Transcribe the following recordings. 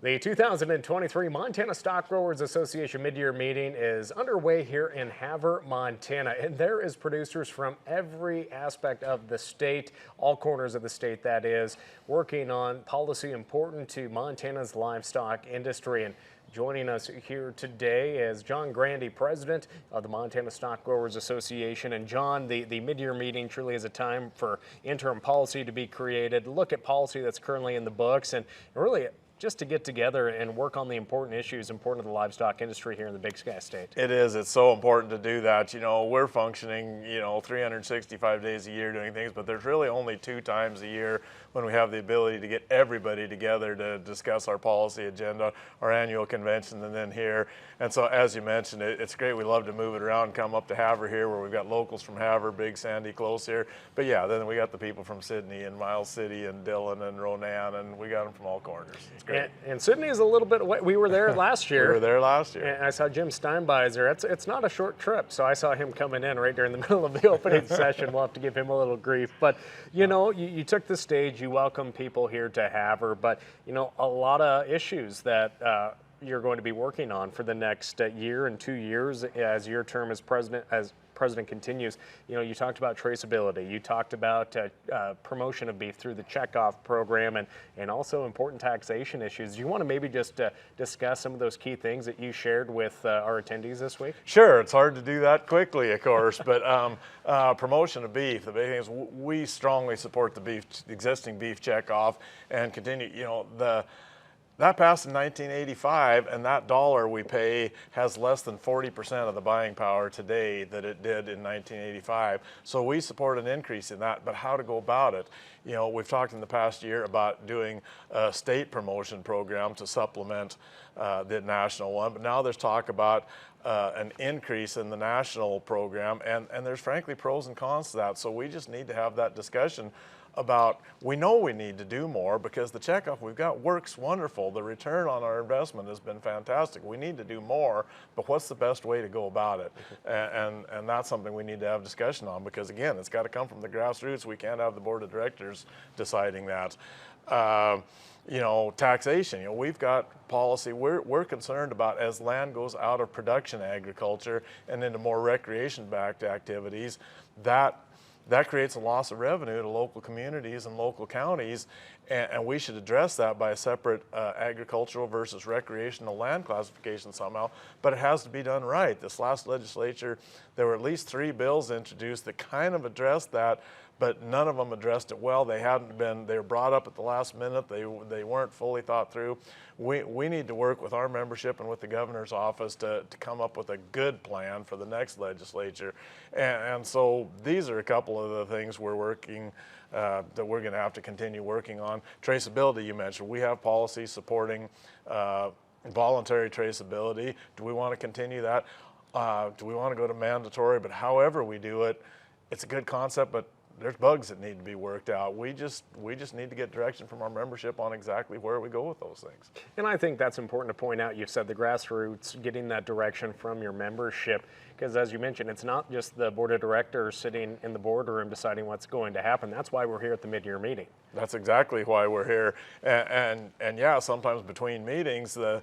The 2023 Montana Stockgrowers Association mid-year meeting is underway here in Havre, Montana, and there is producers from every aspect of the state, all corners of the state that is, working on policy important to Montana's livestock industry. And joining us here today is John Grande, President of the Montana Stockgrowers Association. And John, the mid-year meeting truly is a time for interim policy to be created, look at policy that's currently in the books, and really just to get together and work on the important issues important to the livestock industry here in the Big Sky State. It is. It's so important to do that. You know, we're functioning, 365 days a year doing things, but there's really only 2 times a year when we have the ability to get everybody together to discuss our policy agenda, our annual convention, and then here. And so, as you mentioned, it's great. We love to move it around, come up to Havre here, where we've got locals from Havre, Big Sandy, close here. But yeah, then we got the people from Sydney and Miles City and Dillon and Ronan, and we got them from all corners. It's great. And Sydney is a little bit away. We were there last year. We were there last year. And I saw Jim Steinbeiser. It's not a short trip, so I saw him coming in right during the middle of the opening session. We'll have to give him a little grief. But, you took the stage, you welcome people here to Havre, but, a lot of issues that you're going to be working on for the next year and 2 years as your term as president continues. You talked about traceability. You talked about promotion of beef through the Checkoff program and also important taxation issues. Do you want to maybe just discuss some of those key things that you shared with our attendees this week? Sure. It's hard to do that quickly, of course, but promotion of beef. The big thing is we strongly support the existing beef Checkoff and continue. That passed in 1985, and that dollar we pay has less than 40% of the buying power today that it did in 1985. So we support an increase in that, but how to go about it? We've talked in the past year about doing a state promotion program to supplement the national one, but now there's talk about an increase in the national program, and there's frankly pros and cons to that. So we just need to have that discussion about, we know we need to do more because the Checkoff we've got works wonderful. The return on our investment has been fantastic. We need to do more, but what's the best way to go about it? And that's something we need to have discussion on because, again, it's got to come from the grassroots. We can't have the board of directors deciding that. Taxation, we've got policy we're concerned about as land goes out of production agriculture and into more recreation-backed activities, that creates a loss of revenue to local communities and local counties, and we should address that by a separate agricultural versus recreational land classification somehow, but it has to be done right. This last legislature, there were at least 3 bills introduced that kind of addressed that, but none of them addressed it well. They were brought up at the last minute. They weren't fully thought through. We need to work with our membership and with the governor's office to come up with a good plan for the next legislature. And so these are a couple of the things we're working, that we're gonna have to continue working on. Traceability, you mentioned. We have policies supporting voluntary traceability. Do we want to continue that? Do we want to go to mandatory? But however we do it, it's a good concept, but there's bugs that need to be worked out. We just need to get direction from our membership on exactly where we go with those things. And I think that's important to point out. You've said the grassroots, getting that direction from your membership, because as you mentioned, it's not just the board of directors sitting in the boardroom deciding what's going to happen. That's why we're here at the mid-year meeting. That's exactly why we're here. And yeah, sometimes between meetings, the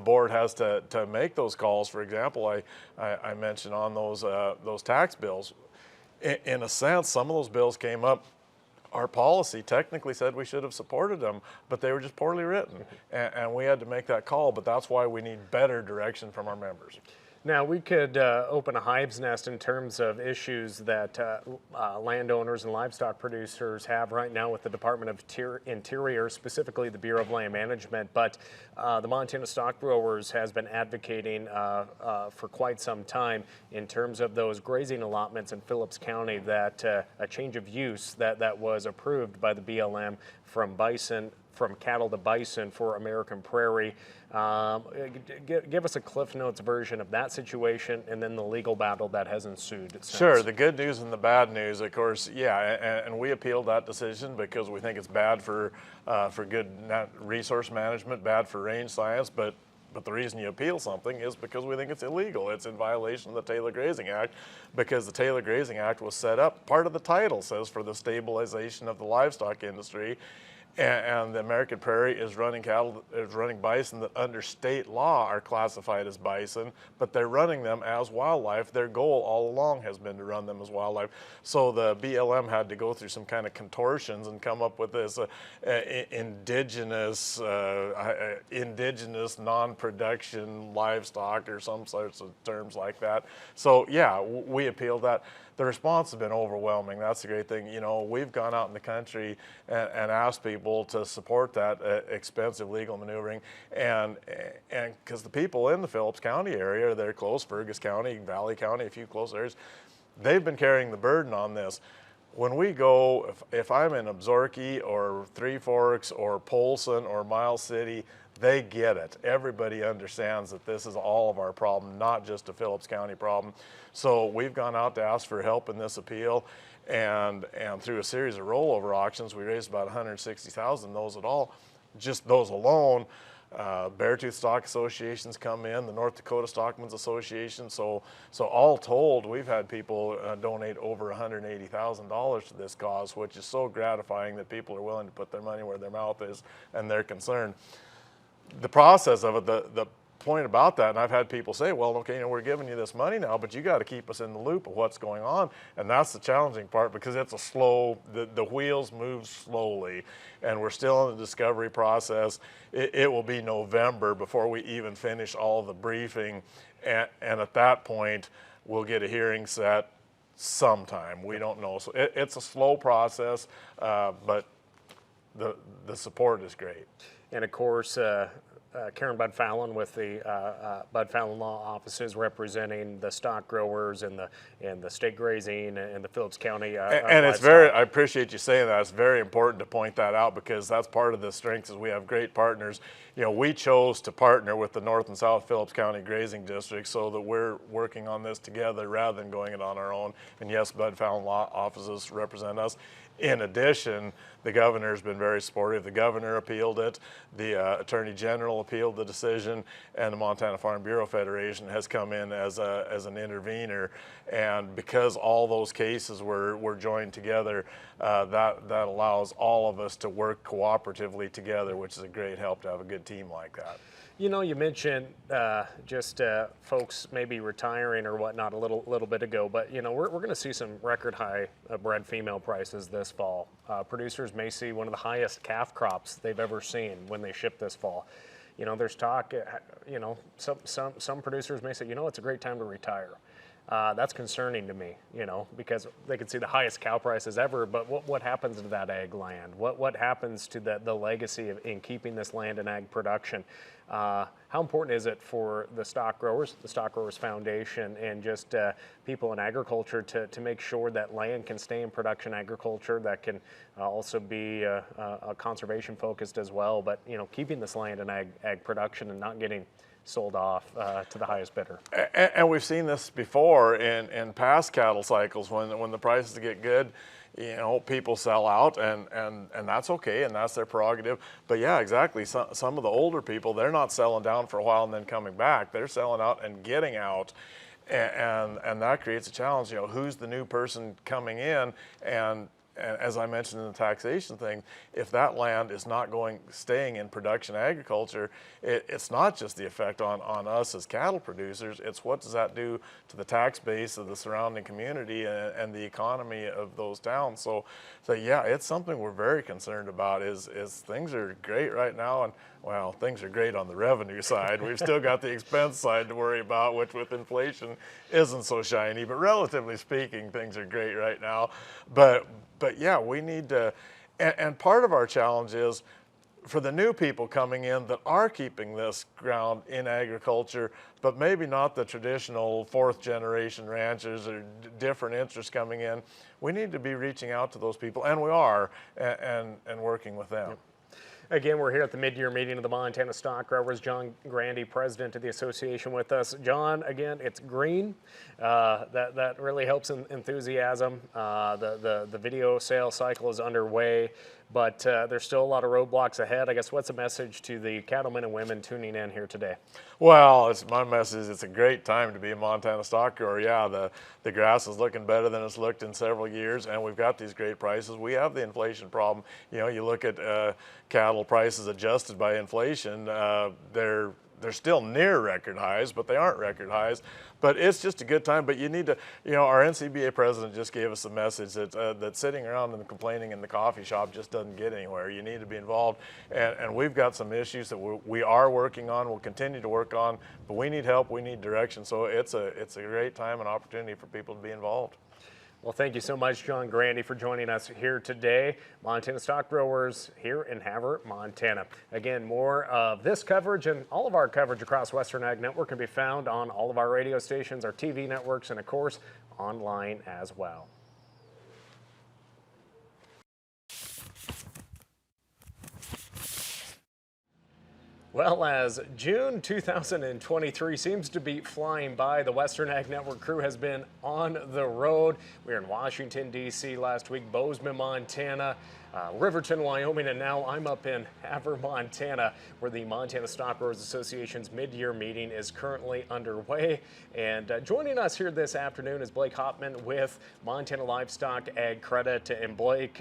board has to make those calls. For example, I mentioned on those tax bills. In a sense, some of those bills came up. Our policy technically said we should have supported them, but they were just poorly written. And we had to make that call, but that's why we need better direction from our members. Now, we could open a hive's nest in terms of issues that landowners and livestock producers have right now with the Department of Interior, specifically the Bureau of Land Management. But the Montana Stockgrowers has been advocating for quite some time in terms of those grazing allotments in Phillips County, that a change of use that was approved by the BLM from cattle to bison for American Prairie. Give us a Cliff Notes version of that situation and then the legal battle that has ensued since. Sure, the good news and the bad news, of course, yeah, and we appealed that decision because we think it's bad for good resource management, bad for range science, but the reason you appeal something is because we think it's illegal. It's in violation of the Taylor Grazing Act, because the Taylor Grazing Act was set up, part of the title says, for the stabilization of the livestock industry. And the American Prairie is running bison that under state law are classified as bison, but they're running them as wildlife. Their goal all along has been to run them as wildlife. So the BLM had to go through some kind of contortions and come up with this indigenous non-production livestock or some sorts of terms like that. So yeah, we appealed that. The response has been overwhelming. That's the great thing. You know, we've gone out in the country and asked people to support that expensive legal maneuvering, and because the people in the Phillips County area, they're close, Fergus County, Valley County, a few close areas, they've been carrying the burden on this. When we go, if I'm in Absaroka or Three Forks or Polson or Miles City, they get it. Everybody understands that this is all of our problem, not just a Phillips County problem. So we've gone out to ask for help in this appeal, and through a series of rollover auctions, we raised about $160,000. Just those alone. Beartooth Stock Associations come in, the North Dakota Stockmen's Association. So all told, we've had people donate over $180,000 to this cause, which is so gratifying that people are willing to put their money where their mouth is and they're concerned. The process of it, the point about that, and I've had people say, well, okay, you know, we're giving you this money now, but you got to keep us in the loop of what's going on. And that's the challenging part, because it's a slow, the wheels move slowly, and we're still in the discovery process. It will be November before we even finish all the briefing. And at that point, we'll get a hearing set sometime. We don't know. So it's a slow process, but the support is great. And of course, Karen Bud Fallon with the Bud Fallon Law Offices, representing the stock growers and the state grazing and the Phillips County. And it's very, I appreciate you saying that. It's very important to point that out, because that's part of the strength, is we have great partners. You know, we chose to partner with the North and South Phillips County grazing districts so that we're working on this together rather than going it on our own. And yes, Bud Fallon Law Offices represent us. In addition, the governor's been very supportive. The governor appealed it, the Attorney General appealed the decision, and the Montana Farm Bureau Federation has come in as an intervener. And because all those cases were joined together, that allows all of us to work cooperatively together, which is a great help to have a good team like that. You know, you mentioned just folks maybe retiring or whatnot a little bit ago, but you know, we're going to see some record high bred female prices this fall. Producers may see one of the highest calf crops they've ever seen when they ship this fall. You know, there's talk. You know, some producers may say, you know, it's a great time to retire. That's concerning to me, you know, because they could see the highest cow prices ever, but what happens to that ag land? What happens to the legacy in keeping this land in ag production? How important is it for the Stockgrowers Foundation, and just people in agriculture to make sure that land can stay in production agriculture, that can also be conservation focused as well, but you know, keeping this land in ag production and not getting sold off to the highest bidder. And we've seen this before in past cattle cycles, when the prices get good, you know, people sell out, and that's okay, and that's their prerogative. But yeah, exactly. Some of the older people, they're not selling down for a while and then coming back. They're selling out and getting out, and that creates a challenge. You know, who's the new person coming in? And as I mentioned in the taxation thing, if that land is not staying in production agriculture, it's not just the effect on us as cattle producers, it's what does that do to the tax base of the surrounding community and the economy of those towns. So yeah, it's something we're very concerned about. Is things are great right now, and well, things are great on the revenue side. We've still got the expense side to worry about, which with inflation isn't so shiny, but relatively speaking, things are great right now. But yeah, we need to, and part of our challenge is for the new people coming in that are keeping this ground in agriculture, but maybe not the traditional fourth generation ranchers or different interests coming in. We need to be reaching out to those people, and we are, and working with them. Yep. Again, we're here at the mid-year meeting of the Montana Stockgrowers. John Grande, president of the association, with us. John, again, it's green. That really helps in enthusiasm. The video sales cycle is underway. but there's still a lot of roadblocks ahead. I guess what's a message to the cattlemen and women tuning in here today? Well, it's my message. It's a great time to be a Montana stock grower. Yeah, the grass is looking better than it's looked in several years, and we've got these great prices. We have the inflation problem. You know, you look at cattle prices adjusted by inflation, they're still near record highs, but they aren't record highs. But it's just a good time. But you need to, you know, our NCBA president just gave us a message that sitting around and complaining in the coffee shop just doesn't get anywhere. You need to be involved. And we've got some issues that we are working on, we'll continue to work on, but we need help, we need direction. So it's a great time and opportunity for people to be involved. Well, thank you so much, John Grande, for joining us here today. Montana Stock Growers here in Havre, Montana. Again, more of this coverage and all of our coverage across Western Ag Network can be found on all of our radio stations, our TV networks, and of course, online as well. Well, as June 2023 seems to be flying by, the Western Ag Network crew has been on the road. We were in Washington, D.C. last week, Bozeman, Montana, Riverton, Wyoming, and now I'm up in Havre, Montana, where the Montana Stockgrowers Association's mid-year meeting is currently underway. And joining us here this afternoon is Blake Hauptman with Montana Livestock Ag Credit. And Blake,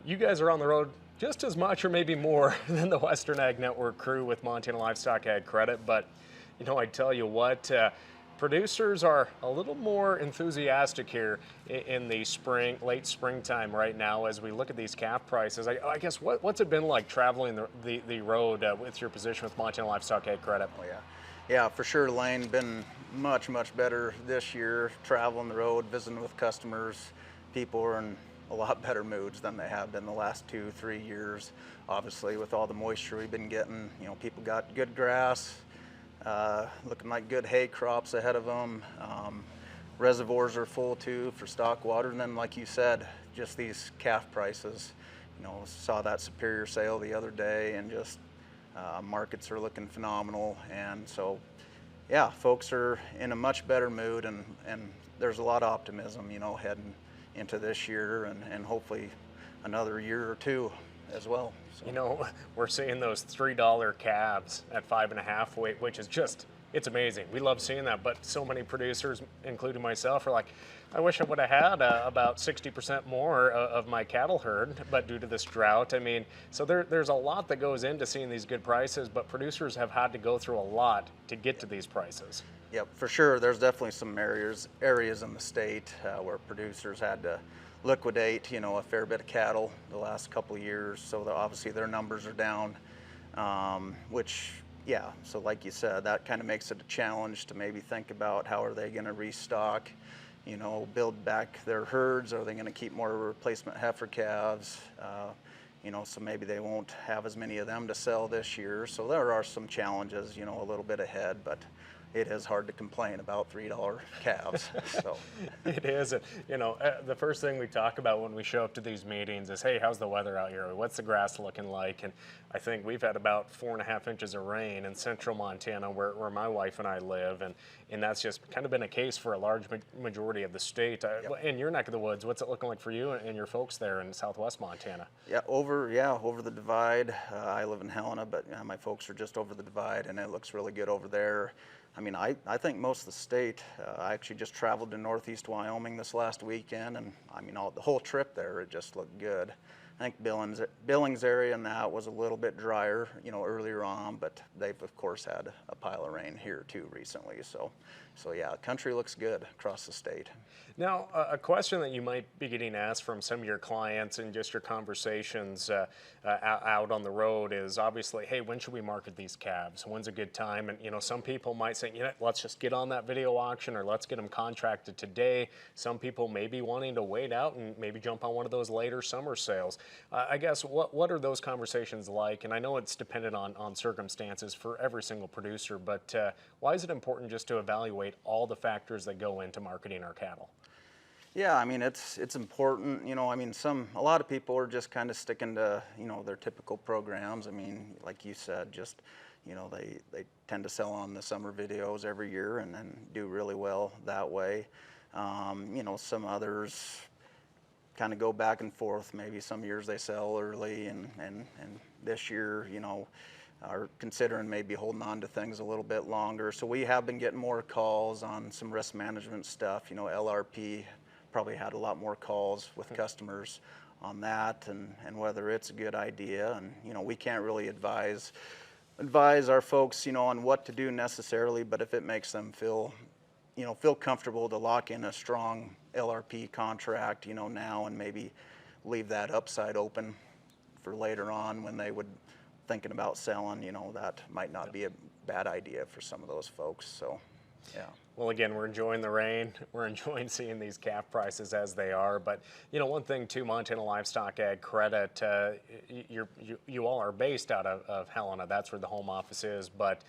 you guys are on the road just as much or maybe more than the Western Ag Network crew with Montana Livestock Ag Credit. But, you know, I tell you what, producers are a little more enthusiastic here in the spring, late springtime right now as we look at these calf prices. I guess what's it been like traveling the road with your position with Montana Livestock Ag Credit? Oh, yeah, for sure, Lane. Been much better this year, traveling the road, visiting with customers. People are in a lot better moods than they have been the last 2-3 years. Obviously, with all the moisture we've been getting, you know, people got good grass, looking like good hay crops ahead of them. Reservoirs are full too for stock water. And then, like you said, just these calf prices. You know, saw that Superior sale the other day, and just markets are looking phenomenal. And so, yeah, folks are in a much better mood, and there's a lot of optimism, you know, heading into this year and hopefully another year or two as well. So. You know, we're seeing those $3 calves at 5.5 weight, which is just, it's amazing. We love seeing that, but so many producers, including myself, are like, I wish I would have had about 60% more of my cattle herd, but due to this drought, I mean, so there's a lot that goes into seeing these good prices, but producers have had to go through a lot to get to these prices. Yep, for sure. There's definitely some areas in the state where producers had to liquidate, you know, a fair bit of cattle the last couple of years. So obviously their numbers are down, which, yeah, so like you said, that kind of makes it a challenge to maybe think about how are they going to restock, you know, build back their herds. Are they going to keep more replacement heifer calves? You know, so maybe they won't have as many of them to sell this year. So there are some challenges, you know, a little bit ahead, but it is hard to complain about $3 calves. So it is. You know, the first thing we talk about when we show up to these meetings is, hey, how's the weather out here? What's the grass looking like? And I think we've had about 4.5 inches of rain in central Montana where my wife and I live. And that's just kind of been a case for a large majority of the state. Yep. In your neck of the woods, what's it looking like for you and your folks there in southwest Montana? Yeah, over the divide. I live in Helena, but my folks are just over the divide, and it looks really good over there. I mean, I think most of the state, I actually just traveled to northeast Wyoming this last weekend, and I mean, the whole trip there, it just looked good. I think Billings area and that was a little bit drier, you know, earlier on, but they've of course had a pile of rain here too recently. So yeah, country looks good across the state. Now, a question that you might be getting asked from some of your clients and just your conversations out on the road is obviously, hey, when should we market these calves? When's a good time? And, you know, some people might say, you know, let's just get on that video auction or let's get them contracted today. Some people may be wanting to wait out and maybe jump on one of those later summer sales. I guess, what are those conversations like? And I know it's dependent on circumstances for every single producer, but why is it important just to evaluate all the factors that go into marketing our cattle? Yeah, I mean, it's important, you know. I mean, a lot of people are just kind of sticking to, you know, their typical programs. I mean, like you said, just, you know, they tend to sell on the summer videos every year and then do really well that way. You know, some others kind of go back and forth. Maybe some years they sell early, and this year, you know, are considering maybe holding on to things a little bit longer. So we have been getting more calls on some risk management stuff. You know, LRP probably had a lot more calls with customers on that, and whether it's a good idea. And you know, we can't really advise our folks, you know, on what to do necessarily, but if it makes them feel comfortable to lock in a strong LRP contract, you know, now, and maybe leave that upside open for later on when they would thinking about selling, you know, that might not be a bad idea for some of those folks. So, yeah. Well, again, we're enjoying the rain. We're enjoying seeing these calf prices as they are. But, you know, one thing too, Montana Livestock Ag Credit, you all are based out of Helena. That's where the home office is. But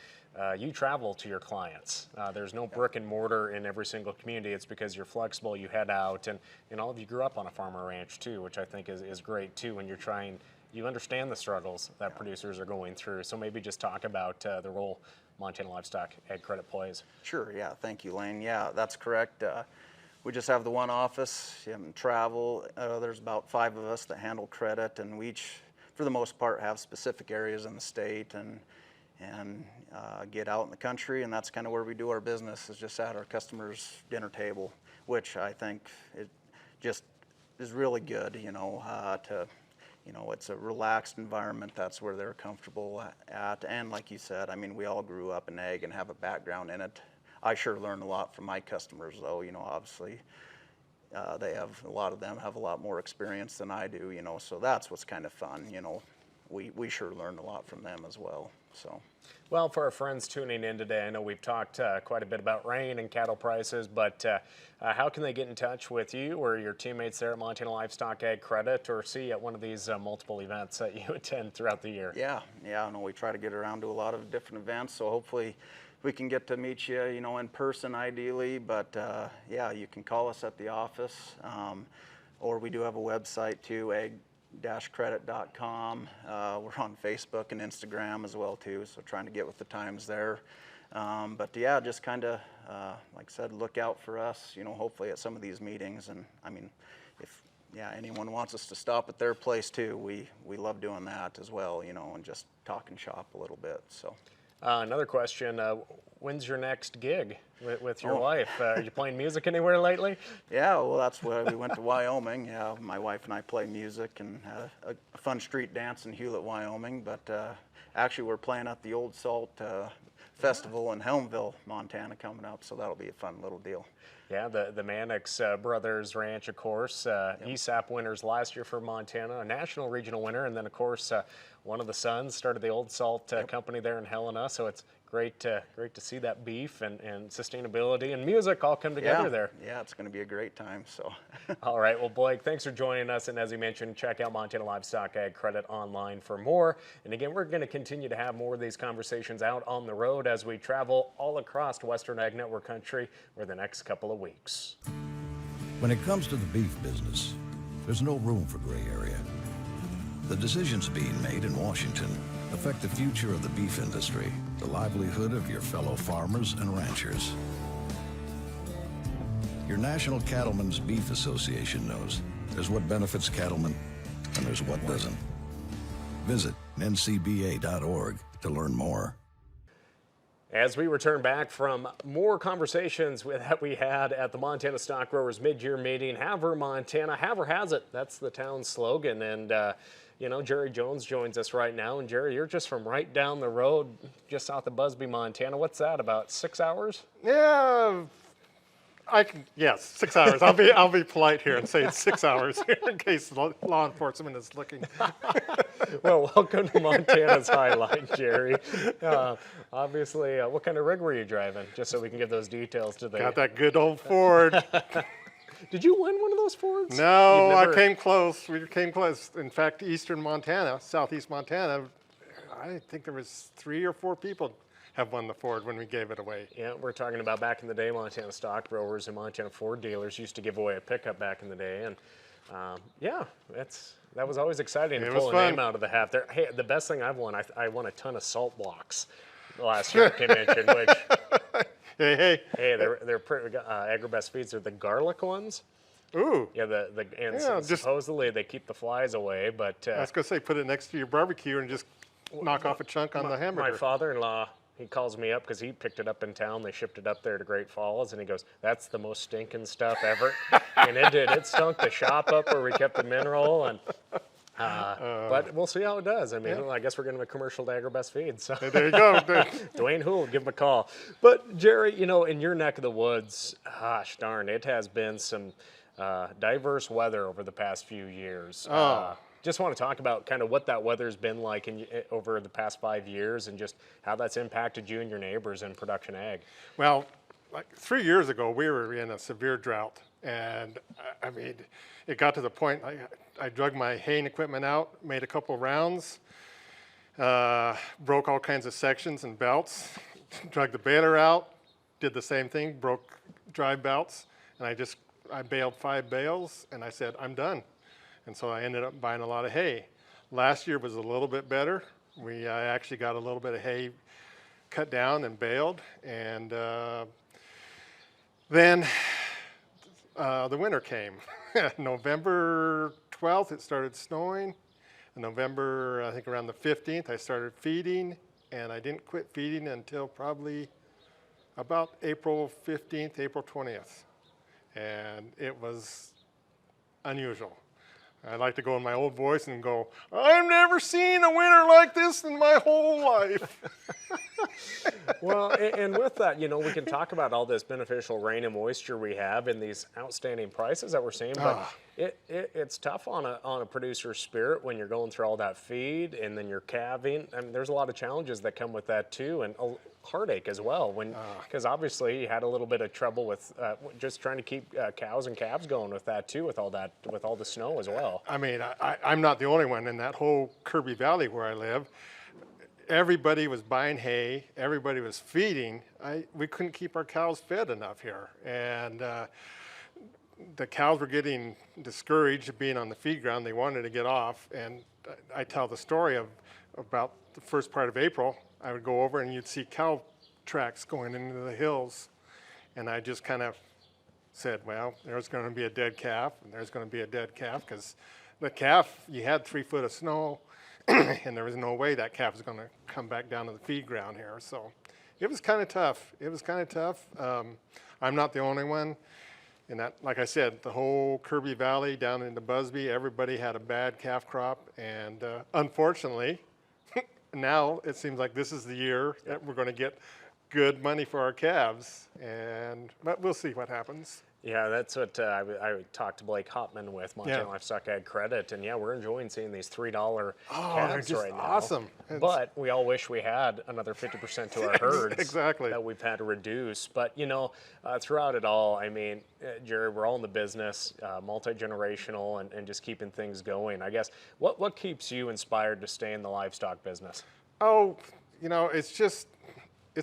you travel to your clients. There's no brick and mortar in every single community. It's because you're flexible. You head out, and all of you grew up on a farm or ranch too, which I think is great too. When you're trying, you understand the struggles that producers are going through. So maybe just talk about the role Montana Livestock Ag Credit plays. Sure, yeah, thank you, Lane. Yeah, that's correct. We just have the one office. You haven't travel. There's about 5 of us that handle credit, and we each, for the most part, have specific areas in the state and get out in the country, and that's kind of where we do our business, is just at our customers' dinner table, which I think it just is really good, you know, you know, it's a relaxed environment. That's where they're comfortable at. And like you said, I mean, we all grew up in ag and have a background in it. I sure learned a lot from my customers, though. You know, obviously, a lot of them have a lot more experience than I do, you know, so that's what's kind of fun. You know, we sure learned a lot from them as well, so. Well, for our friends tuning in today, I know we've talked quite a bit about rain and cattle prices, but how can they get in touch with you or your teammates there at Montana Livestock Ag Credit, or see you at one of these multiple events that you attend throughout the year? Yeah, I know we try to get around to a lot of different events, so hopefully we can get to meet you, you know, in person ideally, but yeah, you can call us at the office, or we do have a website too, ag-credit.com. We're on Facebook and Instagram as well too, so trying to get with the times there. But yeah, just kind of, like I said, look out for us, you know, hopefully at some of these meetings. And I mean, if anyone wants us to stop at their place too, we love doing that as well, you know, and just talk and shop a little bit, so. Another question, when's your next gig with your wife? Are you playing music anywhere lately? Yeah, well, that's why we went to Wyoming. Yeah, my wife and I play music and had a fun street dance in Hewlett, Wyoming. But actually, we're playing at the Old Salt Festival in Helmville, Montana coming up, so that'll be a fun little deal. Yeah, the Mannix Brothers Ranch, of course, ESAP winners last year for Montana, a national regional winner, and then, of course, one of the sons started the Old Salt company there in Helena, so it's great to see that beef and sustainability and music all come together there. Yeah, it's going to be a great time. So, all right. Well, Blake, thanks for joining us. And as you mentioned, check out Montana Livestock Ag Credit online for more. And again, we're going to continue to have more of these conversations out on the road as we travel all across Western Ag Network country for the next couple of weeks. When it comes to the beef business, there's no room for gray area. The decisions being made in Washington affect the future of the beef industry, the livelihood of your fellow farmers and ranchers. Your National Cattlemen's Beef Association knows there's what benefits cattlemen and there's what doesn't. Visit ncba.org to learn more. As we return back from more conversations that we had at the Montana Stockgrowers Mid-Year meeting, Havre, Montana, Havre has it. That's the town's slogan. And, you know, Jerry Jones joins us right now. And Jerry, you're just from right down the road, just south of Busby, Montana. What's that, about 6 hours? Yeah, yes, 6 hours. I'll be polite here and say it's 6 hours here in case law enforcement is looking. Well, welcome to Montana's Highlight, Jerry. Obviously, what kind of rig were you driving? Just so we can give those details to the... Got that good old Ford. Did you win one of those Fords? No, I came close. We came close. In fact, eastern Montana, southeast Montana, I think there was 3 or 4 people have won the Ford when we gave it away. Yeah, we're talking about back in the day, Montana Stockgrowers and Montana Ford dealers used to give away a pickup back in the day. And yeah, that was always exciting to pull a name out of the hat there. Hey, the best thing I've won, I won a ton of salt blocks last year at convention, which... Hey, they're pretty, Agribest Feeds are the garlic ones. Ooh. Yeah, and Yeah, just- supposedly they keep the flies away, but I was going to say, put it next to your barbecue and just knock off a chunk on the hamburger. my father-in-law, he calls me up because he picked it up in town. They shipped it up there to Great Falls, and he goes, "That's the most stinking stuff ever." And it did. It stunk the shop up where we kept the mineral, and but we'll see how it does. I mean, I guess we're getting a commercial to AgriBest Feed. So There you go. Dwayne Houle, give him a call. But Jerry, you know, in your neck of the woods, gosh darn, it has been some diverse weather over the past few years. Just want to talk about kind of what that weather's been like over the past 5 years, and just how that's impacted you and your neighbors in production ag. Well, like 3 years ago, we were in a severe drought. And I mean, it got to the point I drug my haying equipment out, made a couple rounds, broke all kinds of sections and belts, drug the baler out, did the same thing, broke drive belts, and I baled 5 bales, and I said, I'm done. And so I ended up buying a lot of hay. Last year was a little bit better. I actually got a little bit of hay cut down and baled, and then the winter came. November 12th, it started snowing. In November, I think around the 15th, I started feeding, and I didn't quit feeding until probably about April 15th, April 20th. And it was unusual. I like to go in my old voice and go, I've never seen a winter like this in my whole life. Well, and with that, you know, we can talk about all this beneficial rain and moisture we have and these outstanding prices that we're seeing, but it's tough on a producer's spirit when you're going through all that feed and then you're calving. I mean, there's a lot of challenges that come with that too, and heartache as well, because obviously you had a little bit of trouble with just trying to keep cows and calves going with that too, with all the snow as well. I mean, I'm not the only one in that whole Kirby Valley where I live. Everybody was buying hay. Everybody was feeding. We couldn't keep our cows fed enough here, and the cows were getting discouraged of being on the feed ground. They wanted to get off, and I tell the story of about the first part of April. I would go over and you'd see cow tracks going into the hills, and I just kind of said, well, there's going to be a dead calf, and there's going to be a dead calf, because the calf, you had 3 foot of snow, and there was no way that calf was going to come back down to the feed ground here. So it was kind of tough. I'm not the only one. And that, like I said, the whole Kirby Valley down into Busby, everybody had a bad calf crop. And unfortunately, now it seems like this is the year that we're going to get good money for our calves. But we'll see what happens. Yeah, that's what I talked to Blake Hauptman with Montana Livestock Ag Credit, and we're enjoying seeing these $3 calves right now. Awesome. But we all wish we had another 50% to our herds Exactly. that we've had to reduce. But you know, throughout it all, I mean, Jerry, we're all in the business, multi-generational, and just keeping things going. I guess what keeps you inspired to stay in the livestock business? Oh, you know, it's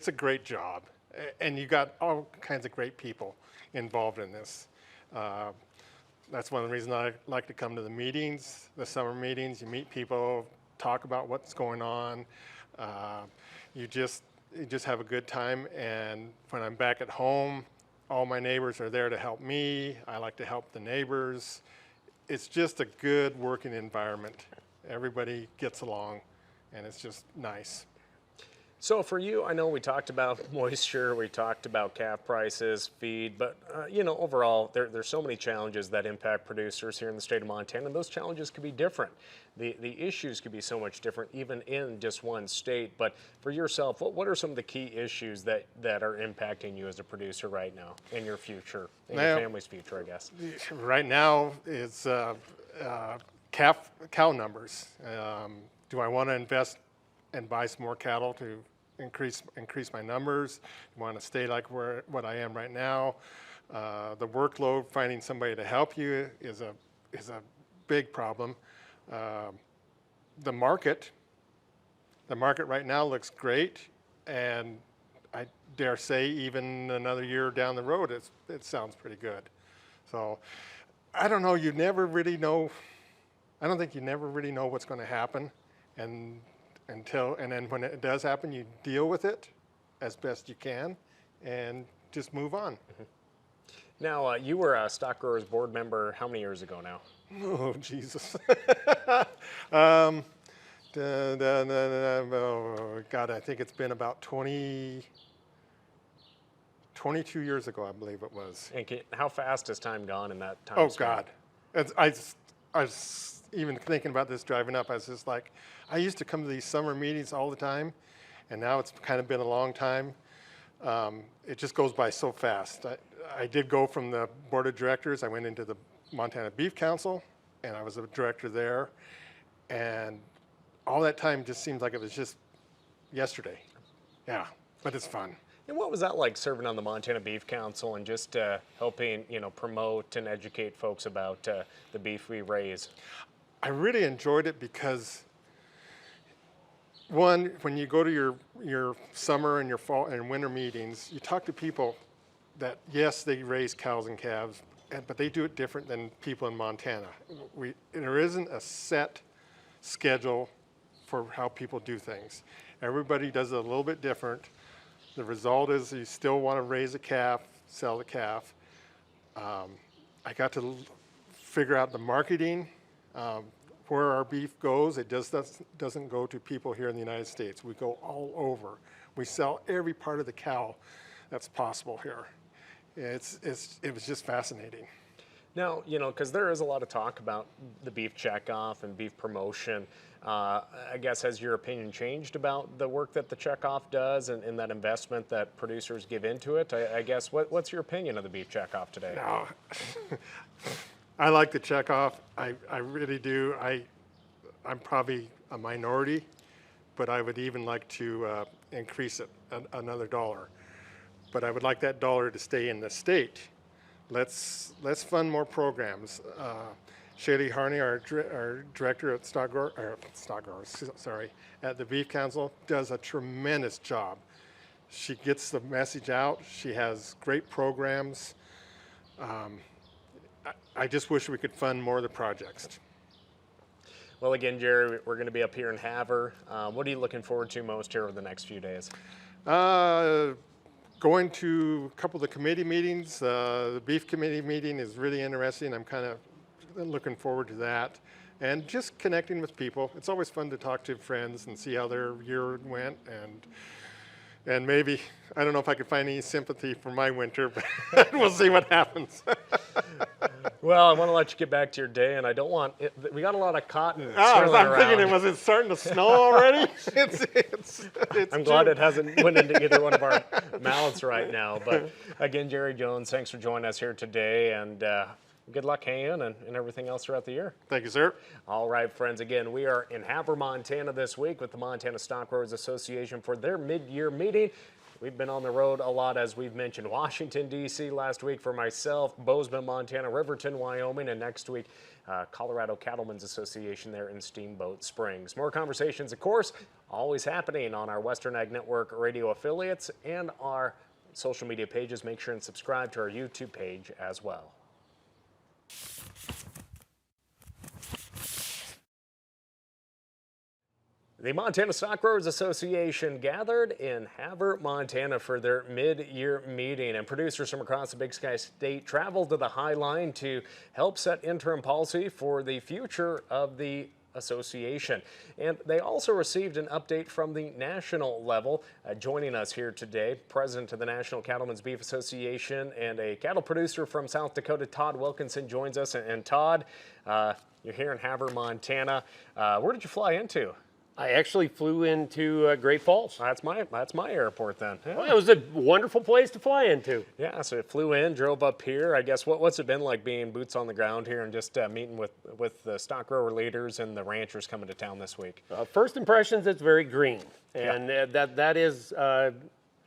a great job, and you got all kinds of great people involved in this. That's one of the reasons I like to come to the meetings, the summer meetings. You meet people, talk about what's going on. You just have a good time. And when I'm back at home, all my neighbors are there to help me. I like to help the neighbors. It's just a good working environment. Everybody gets along, and it's just nice. So for you, I know we talked about moisture, we talked about calf prices, feed, but you know, overall, there's so many challenges that impact producers here in the state of Montana, and those challenges could be different. The issues could be so much different even in just one state. But for yourself, what are some of the key issues that are impacting you as a producer right now in your future, in your family's future, I guess? Right now, it's cow numbers. Do I want to invest and buy some more cattle to increase my numbers? I want to stay like what I am right now. The workload, finding somebody to help you is a big problem. The market right now looks great, and I dare say even another year down the road, it sounds pretty good. So I don't know. You never really know. I don't think you never really know what's going to happen, and then when it does happen, you deal with it as best you can and just move on. Now, you were a Stockgrowers board member how many years ago now? Oh, Jesus. Oh, God, I think it's been about 22 years ago, I believe it was. And how fast has time gone in that time Oh, span? God. I was even thinking about this driving up. I was just like, I used to come to these summer meetings all the time, and now it's kind of been a long time. It just goes by so fast. I did go from the board of directors. I went into the Montana Beef Council, and I was a director there. And all that time just seems like it was just yesterday. Yeah, but it's fun. And what was that like serving on the Montana Beef Council and just helping, promote and educate folks about the beef we raise? I really enjoyed it because, one, when you go to your summer and your fall and winter meetings, you talk to people that, yes, they raise cows and calves, but they do it different than people in Montana. There isn't a set schedule for how people do things. Everybody does it a little bit different. The result is you still want to raise a calf, sell the calf. I got to figure out the marketing, where our beef goes. It doesn't go to people here in the United States. We go all over. We sell every part of the cow that's possible here. It was just fascinating. Now, because there is a lot of talk about the beef checkoff and beef promotion. I guess, has your opinion changed about the work that the checkoff does and that investment that producers give into it? I guess, what's your opinion of the beef checkoff today? No. I like the checkoff. I really do. I'm probably a minority, but I would even like to increase it another dollar. But I would like that dollar to stay in the state. Let's fund more programs. Shaylee Harney, our director at Stockgrowers, at the Beef Council, does a tremendous job. She gets the message out. She has great programs. I just wish we could fund more of the projects. Well, again, Jerry, we're going to be up here in Havre. What are you looking forward to most here over the next few days? Going to a couple of the committee meetings. The beef committee meeting is really interesting. I'm kind of looking forward to that. And just connecting with people. It's always fun to talk to friends and see how their year went. And maybe, I don't know if I could find any sympathy for my winter, but we'll see what happens. Well, I want to let you get back to your day, and I don't want it. We got a lot of cotton. I'm thinking, was it starting to snow already? I'm glad it hasn't went into either one of our mouths right now. But again, Jerry Jones, thanks for joining us here today, and good luck haying and everything else throughout the year. Thank you, sir. All right, friends. Again, we are in Havre, Montana this week with the Montana Stockgrowers Association for their mid-year meeting. We've been on the road a lot, as we've mentioned. Washington, D.C. last week for myself, Bozeman, Montana, Riverton, Wyoming, and next week, Colorado Cattlemen's Association there in Steamboat Springs. More conversations, of course, always happening on our Western Ag Network radio affiliates and our social media pages. Make sure and subscribe to our YouTube page as well. The Montana Stockgrowers Association gathered in Havre, Montana for their mid-year meeting, and producers from across the Big Sky State traveled to the High Line to help set interim policy for the future of the association. And they also received an update from the national level. Joining us here today, President of the National Cattlemen's Beef Association and a cattle producer from South Dakota, Todd Wilkinson, joins us. And Todd, you're here in Havre, Montana. Where did you fly into? I actually flew into Great Falls. That's my airport then. Yeah. Well, it was a wonderful place to fly into. Yeah, so it flew in, drove up here. I guess what's it been like being boots on the ground here and just meeting with the stock grower leaders and the ranchers coming to town this week? First impressions, it's very green, and that is a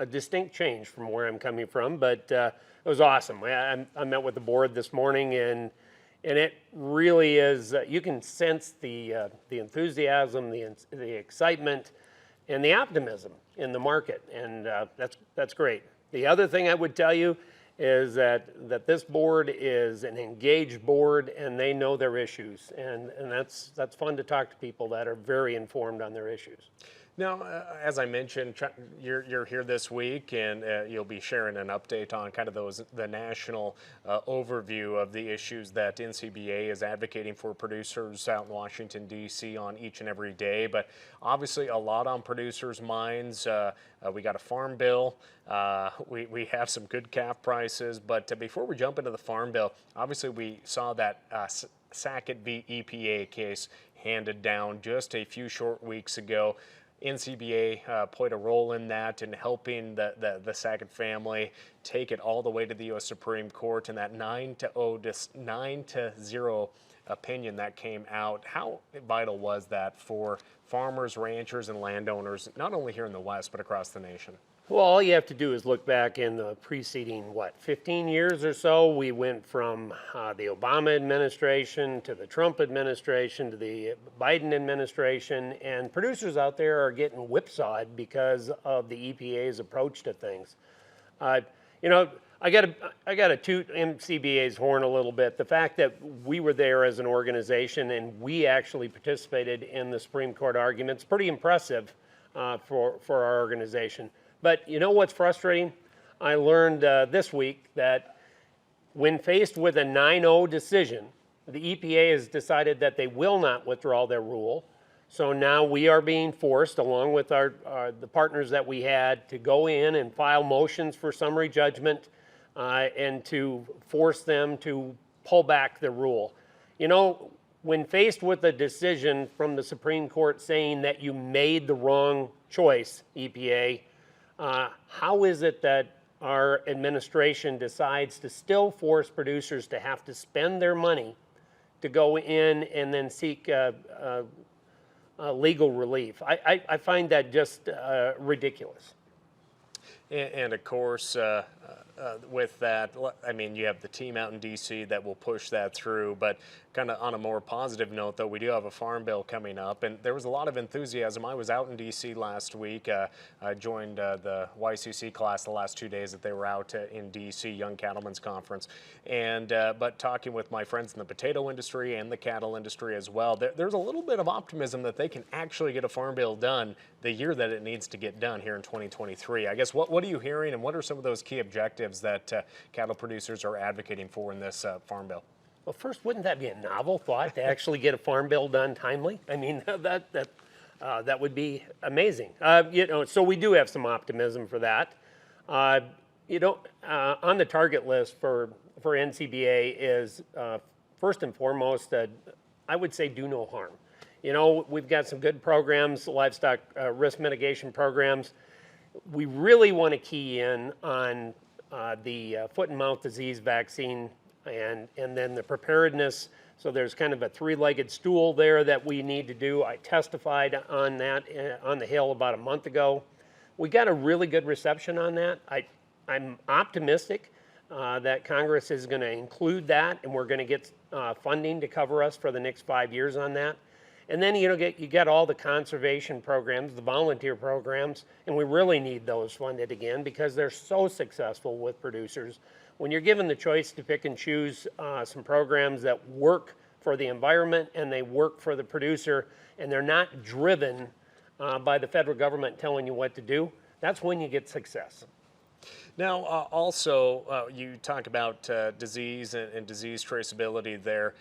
distinct change from where I'm coming from. But it was awesome. I met with the board this morning, and it really is, you can sense the enthusiasm, the excitement, and the optimism in the market, and that's great. The other thing I would tell you is that this board is an engaged board, and they know their issues, and that's fun to talk to people that are very informed on their issues. Now, as I mentioned, you're here this week, and you'll be sharing an update on kind of the national overview of the issues that NCBA is advocating for producers out in Washington, D.C. on each and every day. But obviously, a lot on producers' minds. We got a farm bill. We have some good calf prices. But before we jump into the farm bill, obviously we saw that Sackett v. EPA case handed down just a few short weeks ago. NCBA played a role in that in helping the Sackett family take it all the way to the U.S. Supreme Court, and that 9-0 opinion that came out. How vital was that for farmers, ranchers, and landowners, not only here in the West, but across the nation? Well, all you have to do is look back in the preceding, 15 years or so. We went from the Obama administration to the Trump administration to the Biden administration, and producers out there are getting whipsawed because of the EPA's approach to things. I got to toot NCBA's horn a little bit. The fact that we were there as an organization and we actually participated in the Supreme Court arguments, pretty impressive for our organization. But you know what's frustrating? I learned this week that when faced with a 9-0 decision, the EPA has decided that they will not withdraw their rule. So now we are being forced, along with the partners that we had, to go in and file motions for summary judgment and to force them to pull back the rule. You know, when faced with a decision from the Supreme Court saying that you made the wrong choice, EPA, how is it that our administration decides to still force producers to have to spend their money to go in and then seek legal relief? I find that just ridiculous. And of course, with that, I mean, you have the team out in D.C. that will push that through. But kind of on a more positive note, though, we do have a farm bill coming up, and there was a lot of enthusiasm. I was out in D.C. last week. I joined the YCC class the last 2 days that they were out in D.C., Young Cattlemen's Conference. And but talking with my friends in the potato industry and the cattle industry as well, there's a little bit of optimism that they can actually get a farm bill done the year that it needs to get done here in 2023. I guess what are you hearing, and what are some of those key objectives that cattle producers are advocating for in this farm bill? Well, first, wouldn't that be a novel thought to actually get a farm bill done timely? I mean, that would be amazing. So we do have some optimism for that. On the target list for NCBA is first and foremost, I would say do no harm. You know, we've got some good programs, livestock risk mitigation programs. We really want to key in on the foot and mouth disease vaccine and then the preparedness. So there's kind of a three-legged stool there that we need to do. I testified on that on the Hill about a month ago. We got a really good reception on that. I'm optimistic that Congress is going to include that, and we're going to get funding to cover us for the next 5 years on that. And then you get all the conservation programs, the volunteer programs, and we really need those funded again because they're so successful with producers. When you're given the choice to pick and choose some programs that work for the environment and they work for the producer, and they're not driven by the federal government telling you what to do, that's when you get success. Now, also, you talk about disease and disease traceability there.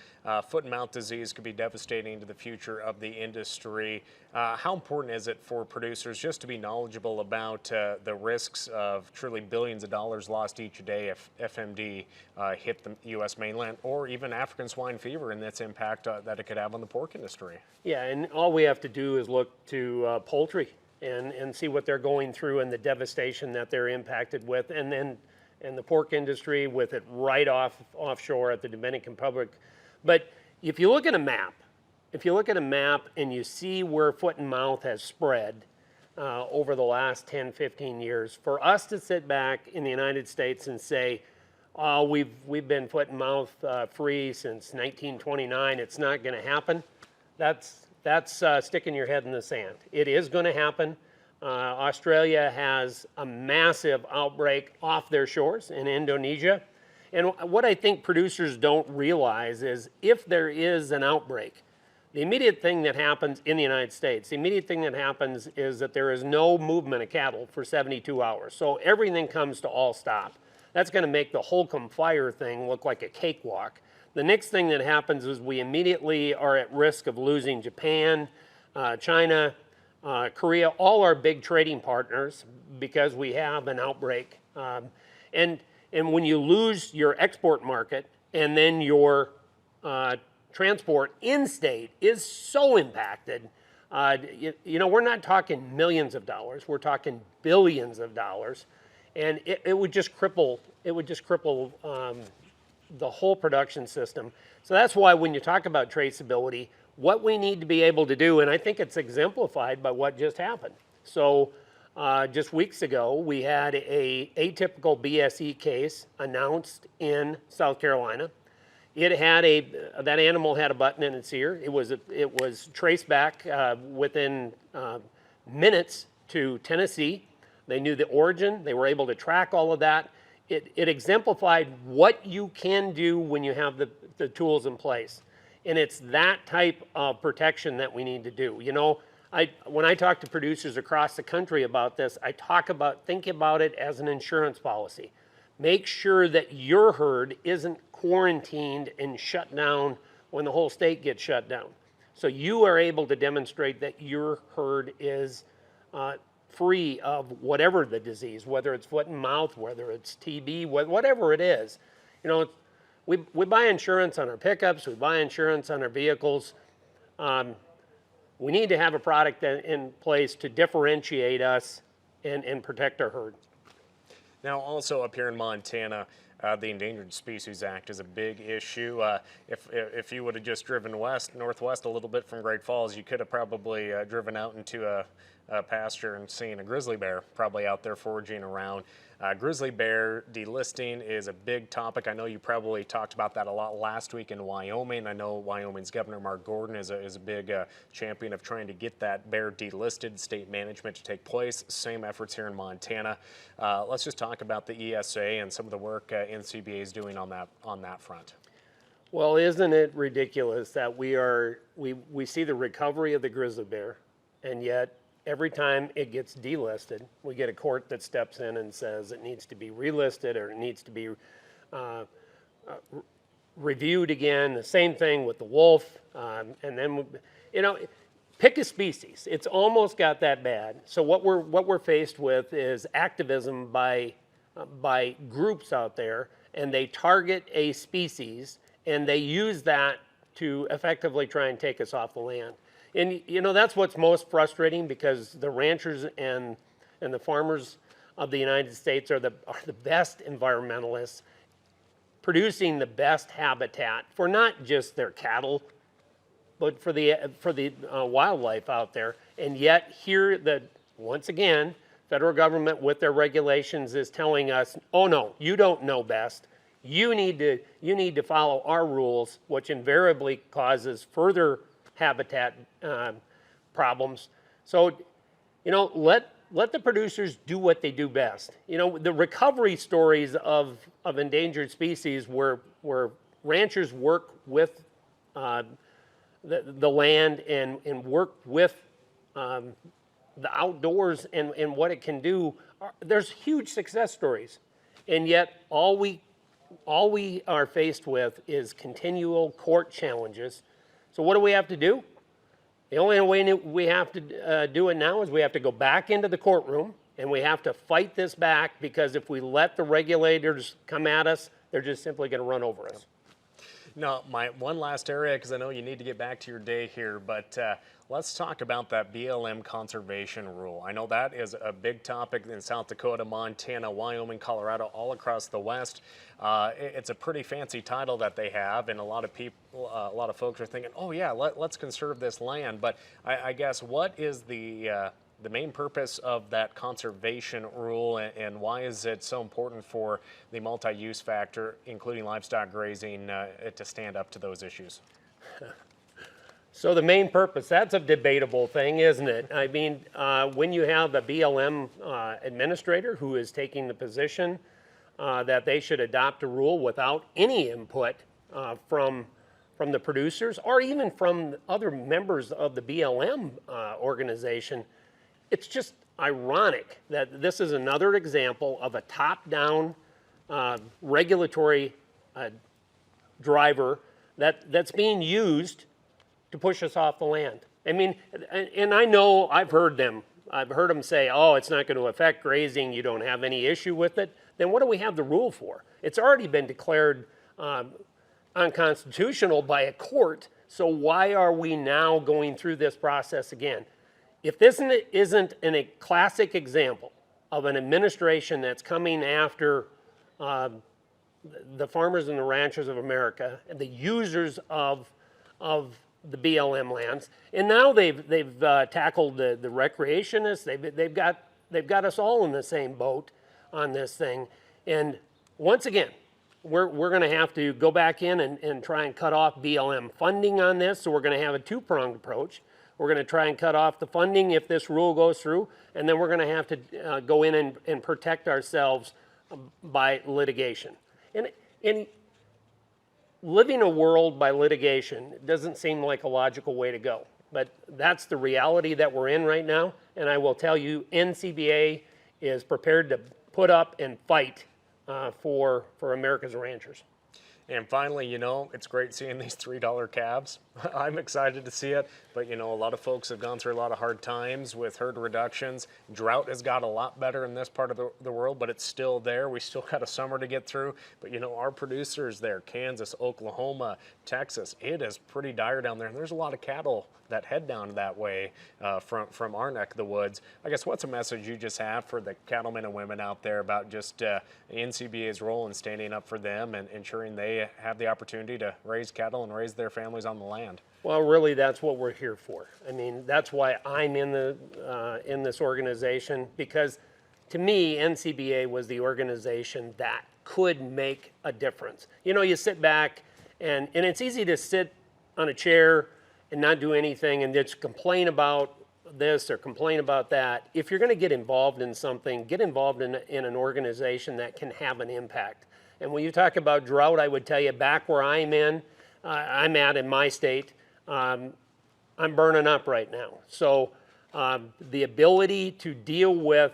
Foot and mouth disease could be devastating to the future of the industry. How important is it for producers just to be knowledgeable about the risks of truly billions of dollars lost each day if FMD hit the U.S. mainland, or even African swine fever and its impact that it could have on the pork industry? Yeah, and all we have to do is look to poultry and see what they're going through and the devastation that they're impacted with, and the pork industry with it right offshore at the Dominican Republic. But if you look at a map, and you see where foot and mouth has spread over the last 10, 15 years, for us to sit back in the United States and say, oh, we've been foot and mouth free since 1929, it's not going to happen, that's sticking your head in the sand. It is going to happen. Australia has a massive outbreak off their shores in Indonesia. And what I think producers don't realize is if there is an outbreak, The immediate thing that happens in the United States, the immediate thing that happens is that there is no movement of cattle for 72 hours. So everything comes to all stop. That's going to make the Holcomb fire thing look like a cakewalk. The next thing that happens is we immediately are at risk of losing Japan, China, Korea, all our big trading partners, because we have an outbreak. And when you lose your export market and then your transport in-state is so impacted, you know, we're not talking millions of dollars, we're talking billions of dollars, and it would just cripple the whole production system. So that's why when you talk about traceability, what we need to be able to do, and I think it's exemplified by what just happened. So just weeks ago, we had a atypical BSE case announced in South Carolina. It had that animal had a button in its ear. It was traced back within minutes to Tennessee. They knew the origin. They were able to track all of that. It exemplified what you can do when you have the tools in place. And it's that type of protection that we need to do. You know, when I talk to producers across the country about this, I think about it as an insurance policy. Make sure that your herd isn't quarantined and shut down when the whole state gets shut down. So you are able to demonstrate that your herd is free of whatever the disease, whether it's foot and mouth, whether it's TB, whatever it is. You know, we buy insurance on our pickups, we buy insurance on our vehicles. We need to have a product in place to differentiate us and protect our herd. Now, also up here in Montana, the Endangered Species Act is a big issue. If you would have just driven northwest a little bit from Great Falls, you could have probably driven out into a pasture and seen a grizzly bear probably out there foraging around. Grizzly bear delisting is a big topic. I know you probably talked about that a lot last week in Wyoming. I know Wyoming's Governor Mark Gordon is a big champion of trying to get that bear delisted, state management to take place. Same efforts here in Montana. Let's just talk about the ESA and some of the work NCBA is doing on that front. Well, isn't it ridiculous that we see the recovery of the grizzly bear, and yet every time it gets delisted, we get a court that steps in and says it needs to be relisted or it needs to be reviewed again. The same thing with the wolf. And then, you know, pick a species. It's almost got that bad. So what we're faced with is activism by groups out there, and they target a species and they use that to effectively try and take us off the land. And you know, that's what's most frustrating, because the ranchers and the farmers of the United States are the best environmentalists, producing the best habitat for not just their cattle, but for the wildlife out there. And yet here, once again, federal government with their regulations is telling us, oh no, you don't know best. You need to follow our rules, which invariably causes further habitat problems. So, you know, let the producers do what they do best. You know, the recovery stories of endangered species where ranchers work with the land and work with the outdoors and what it can do. There's huge success stories, and yet all we are faced with is continual court challenges. So what do we have to do? The only way we have to do it now is we have to go back into the courtroom, and we have to fight this back, because if we let the regulators come at us, they're just simply going to run over us. Now, my one last area, because I know you need to get back to your day here, but let's talk about that BLM Conservation Rule. I know that is a big topic in South Dakota, Montana, Wyoming, Colorado, all across the West. It's a pretty fancy title that they have, and a lot of folks are thinking, oh yeah, let's conserve this land. But I guess, what is the main purpose of that conservation rule, and why is it so important for the multi-use factor, including livestock grazing, to stand up to those issues? So the main purpose, that's a debatable thing, isn't it? I mean, when you have a BLM administrator who is taking the position that they should adopt a rule without any input from from the producers or even from other members of the BLM organization. It's just ironic that this is another example of a top-down regulatory driver that's being used to push us off the land. I mean, and I know I've heard them say, oh, it's not going to affect grazing, you don't have any issue with it. Then what do we have the rule for? It's already been declared unconstitutional by a court, so why are we now going through this process again? If this isn't a classic example of an administration that's coming after the farmers and the ranchers of America and the users of the BLM lands, and now they've tackled the recreationists. They've got us all in the same boat on this thing. And once again, we're going to have to go back in and try and cut off BLM funding on this. So we're going to have a two-pronged approach. We're going to try and cut off the funding if this rule goes through, and then we're going to have to go in and protect ourselves by litigation. And living a world by litigation doesn't seem like a logical way to go, but that's the reality that we're in right now. And I will tell you, NCBA is prepared to put up and fight for America's ranchers. And finally, you know, it's great seeing these $3 calves. I'm excited to see it, but you know, a lot of folks have gone through a lot of hard times with herd reductions. Drought has got a lot better in this part of the world, but it's still there. We still got a summer to get through, but you know, our producers there, Kansas, Oklahoma, Texas, it is pretty dire down there. And there's a lot of cattle that head down that way from our neck of the woods. I guess what's a message you just have for the cattlemen and women out there about just NCBA's role in standing up for them and ensuring they have the opportunity to raise cattle and raise their families on the land? Well, really, that's what we're here for. I mean, that's why I'm in this organization, because to me, NCBA was the organization that could make a difference. You know, you sit back and it's easy to sit on a chair and not do anything and just complain about this or complain about that. If you're going to get involved in something, get involved in an organization that can have an impact. And when you talk about drought, I would tell you back where I'm at in my state, I'm burning up right now. So the ability to deal with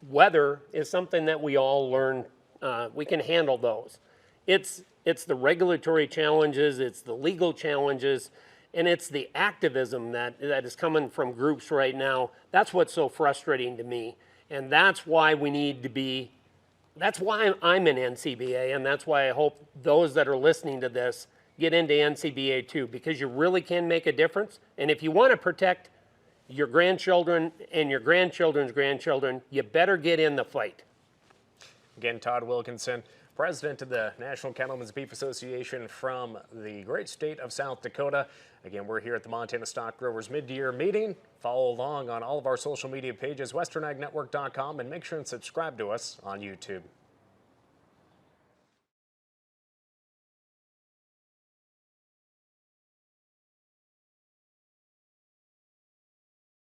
weather is something that we all learn. We can handle those. It's the regulatory challenges, it's the legal challenges, and it's the activism that is coming from groups right now. That's what's so frustrating to me. And that's why we need to be, that's why I'm in NCBA, and that's why I hope those that are listening to this get into NCBA too, because you really can make a difference. And if you want to protect your grandchildren and your grandchildren's grandchildren, you better get in the fight. Again, Todd Wilkinson, President of the National Cattlemen's Beef Association from the great state of South Dakota. Again, we're here at the Montana Stockgrowers Mid-Year meeting. Follow along on all of our social media pages, westernagnetwork.com, and make sure and subscribe to us on YouTube.